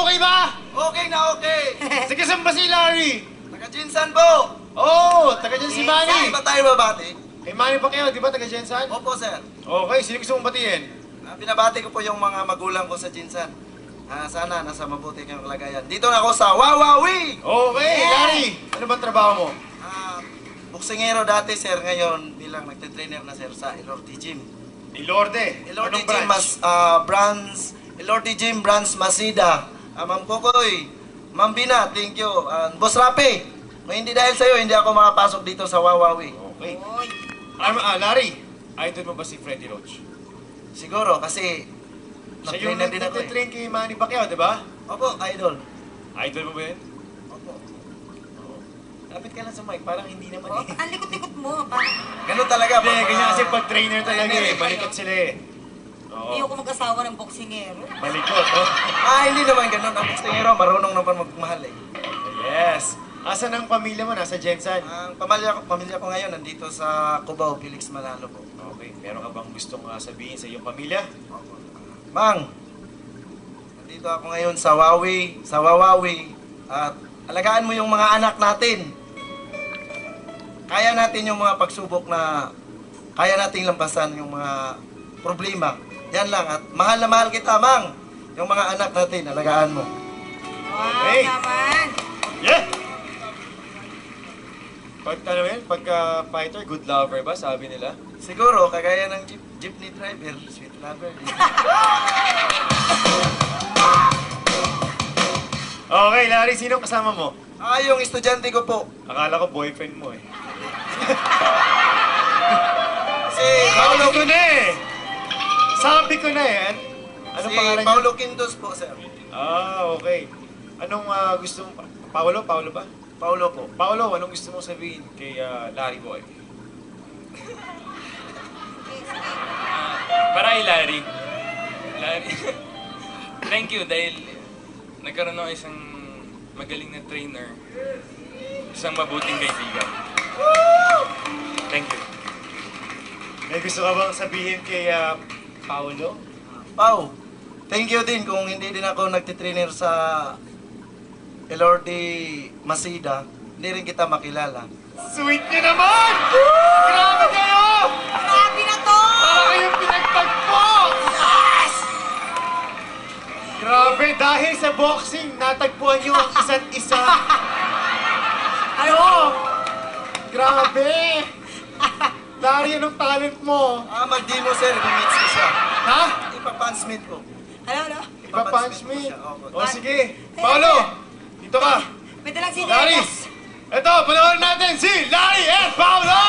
okay ba? Okay na okay. Sige, saan ba si Larry? Taga-Jinsan po. Oo, taga dyan si Manny. Saan ba tayo babati? Kay Manny pa kayo, di ba taga Jensan? Opo, sir. Okay, sino gusto mong batiin? Binabati ko po yung mga magulang ko sa Jinsan. Sana nasa mabuti kayong kalagayan. Dito na ako sa Wawawi! Okay, Larry, ano bang trabaho mo? Boksingero dati, sir. Ngayon, bilang nagtitrainer na, sir, sa Elordi Gym. Ilorde. Elordi Anong Gym, Elordi Gym, Brands Masida. Ma'am Kokoy, Ma'am Bina, thank you. Boss Rapi, kung hindi dahil sa'yo, hindi ako makapasok dito sa Wawawi. Okay. Larry, idol mo ba si Freddie Roach? Siguro, kasi Siya yung na-trainer din ako eh. nagtitrain kay Manny Pacquiao, di ba? Opo, idol. Idol mo ba yun? Opo. Lapit ka lang sa mic, parang hindi naman Oh, eh. ang likot-likot mo. Parang Ganun talaga. Hindi, ganyan kasi pag trainer talaga eh. Malikot sila eh. hindi Oo. ako mag-asawa ng boksingero. Malikot, oh. Hindi naman ganun. Ang boksingero, marunong naman magmahal eh. Yes. Asan ang pamilya mo? Nasa Jensan? Ang pamilya ko ngayon nandito sa Cubao, Felix Manalo po. Okay. Meron ka bang gustong sabihin sa iyong pamilya? Mang, nandito ako ngayon sa Wawawi, at alagaan mo yung mga anak natin. Kaya natin yung mga pagsubok na kaya nating lampasan yung mga problema. Yan lang, at mahal na mahal kita, Mang. Yung mga anak natin, alagaan mo. Wow, Okay. naman. Yeah! Pagka fighter, good lover ba? Sabi nila. Siguro, kagaya ng jeepney driver, sweet lover. Okay, Larry, sino kasama mo? Yung estudyante ko po. Akala ko boyfriend mo eh. Si Sabi ko na eh! Sabi ko na eh! Anong si pangalan niya? Paulo Quintos po, sir. Okay. Anong gusto mo? Paulo? Paulo ba? Paulo po. Paulo, anong gusto mong sabihin kay Larry Boy? Para kay Larry. Larry, thank you dahil nagkaroon ako isang magaling na trainer. Isang mabuting kaibigan. Thank you. May gusto ka bang sabihin kay Paulo? Pau, thank you din kung hindi din ako nagtitrainer sa Elordi Masida. Hindi rin kita makilala. Sweet niyo naman! Grabe kayo! Grabe na to! Para kayong pinagtagpo! Yes! Grabe, dahil sa boxing, natagpuan niyo ang isa't isa. Ayo! Grabe! Larry, anong talent mo? Mag-demo, sir. Gumits ko siya. Ha? Ipa-punch ko. Ano? Ipa-punch me. siya. O sige, Paulo! Dito ka! May dalang Larry! sinelas. Ito, panoorin natin si Larry and Paulo!